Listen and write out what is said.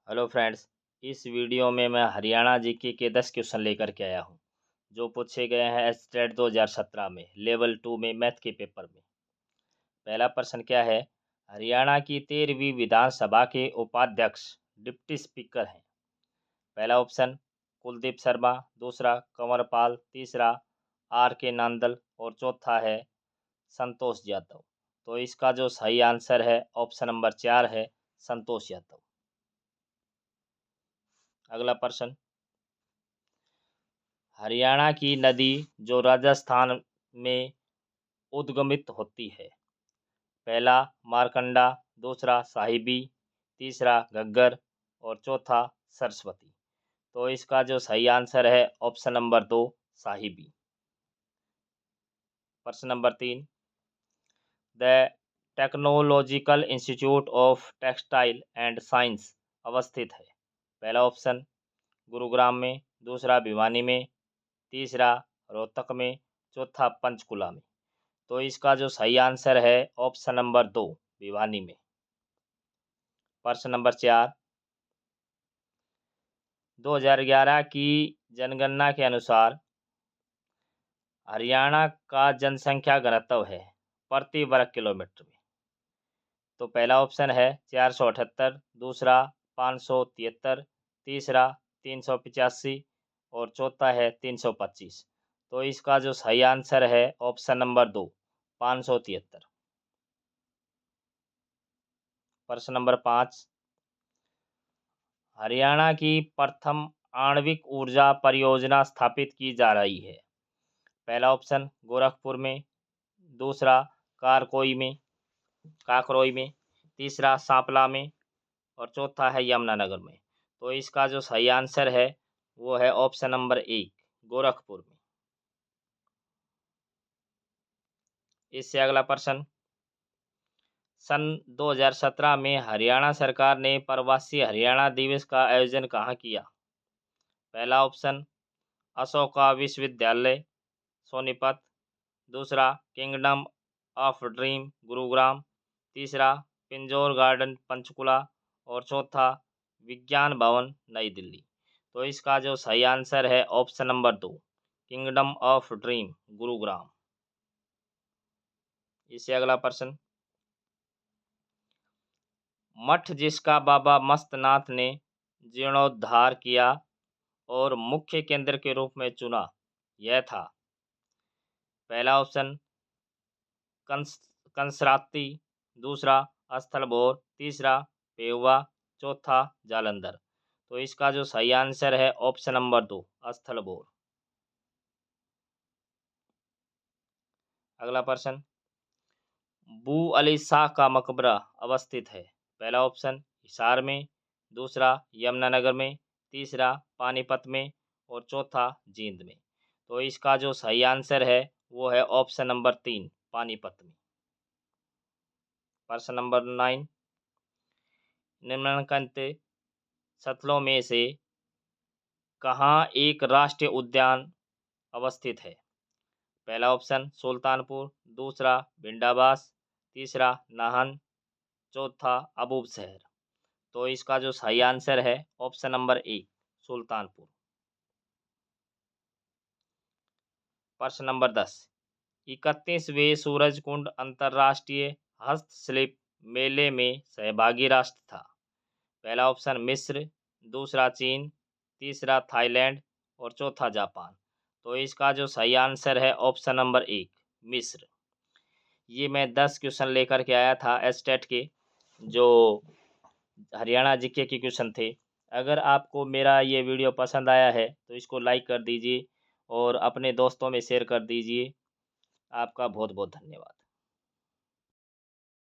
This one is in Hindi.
Hello friends. इस वीडियो में मैं हरियाणा जीके के 10 क्वेश्चन लेकर के आया हूं, जो पूछे गए हैं स्टेट 2017 में लेवल 2 में मैथ के पेपर में। पहला प्रश्न क्या है? हरियाणा की 13वीं विधानसभा के उपाध्यक्ष डिप्टी स्पीकर हैं। पहला ऑप्शन कुलदीप शर्मा, दूसरा कंवरपाल, तीसरा आर के नांदल और चौथा है संतोष यादव। तो इसका जो सही आंसर है ऑप्शन नंबर 4 है, संतोष यादव। अगला प्रश्न, हरियाणा की नदी जो राजस्थान में उद्गमित होती है। पहला मारकंडा, दूसरा साहिबी, तीसरा घग्गर और चौथा सरस्वती। तो इसका जो सही आंसर है ऑप्शन नंबर 2, साहिबी। प्रश्न number 3, the technological institute of textile and science अवस्थित है। पहला ऑप्शन गुरुग्राम में, दूसरा भिवानी में, तीसरा रोहतक में, चौथा पंचकुला में। तो इसका जो सही आंसर है ऑप्शन नंबर 2, भिवानी में। प्रश्न नंबर 4, 2011 की जनगणना के अनुसार हरियाणा का जनसंख्या घनत्व है प्रति वर्ग किलोमीटर में। तो पहला ऑप्शन है 478, दूसरा 573, तीसरा 385 और चौथा है 325। तो इसका जो सही आंसर है ऑप्शन नंबर 2, 573। प्रश्न नंबर 5, हरियाणा की प्रथम आणविक ऊर्जा परियोजना स्थापित की जा रही है। पहला ऑप्शन गोरखपुर में, दूसरा काकरोई में, तीसरा सांपला में और चौथा है यमुनानगर में। तो इसका जो सही आंसर है वो है ऑप्शन नंबर 1, गोरखपुर में। इससे अगला प्रश्न, सन 2017 में हरियाणा सरकार ने प्रवासी हरियाणा दिवस का आयोजन कहाँ किया? पहला ऑप्शन अशोका विश्वविद्यालय सोनीपत, दूसरा किंगडम ऑफ ड्रीम गुरुग्राम, तीसरा पिंजौर गार्डन पंचकुला और चौथा विज्ञान भवन नई दिल्ली। तो इसका जो सही आंसर है option number 2, kingdom of dream Gurugram. इससे अगला प्रश्न, मठ जिसका बाबा मस्तनाथ ने जीर्णोद्धार किया और मुख्य केंद्र के रूप में चुना, यह था। पहला ऑप्शन कंसराती, दूसरा स्थलभोर, तीसरा पेहुआ, चौथा जालंधर। तो इसका जो सही आंसर है ऑप्शन नंबर 2, स्थलभोर। अगला प्रश्न, बू अली शाह का मकबरा अवस्थित है। पहला ऑप्शन हिसार में, दूसरा यमुनानगर में, तीसरा पानीपत में और चौथा जींद में। तो इसका जो सही आंसर है वो है ऑप्शन नंबर 3, पानीपत में। प्रश्न नंबर 9, निम्नलिखित स्थलों में से कहाँ एक राष्ट्रीय उद्यान अवस्थित है? पहला ऑप्शन सुल्तानपुर, दूसरा भिंडाबास, तीसरा नाहन, चौथा अबूबशहर। तो इसका जो सही आंसर है ऑप्शन नंबर 1, सुल्तानपुर। प्रश्न नंबर 10, 31वें सूरजकुंड अंतर्राष्ट्रीय हस्तशिल्प मेले में सहभागी राष्ट्र था। पहला ऑप्शन मिस्र, दूसरा चीन, तीसरा थाईलैंड और चौथा जापान। तो इसका जो सही आंसर है ऑप्शन नंबर 1, मिस्र। ये मैं 10 क्वेश्चन लेकर के आया था स्टेट के, जो हरियाणा जीके के क्वेश्चन थे। अगर आपको मेरा ये वीडियो पसंद आया है तो इसको लाइक कर दीजिए और अपने दोस्तों में शेयर कर दीजिए। आपका बहुत बहुत धन्यवाद।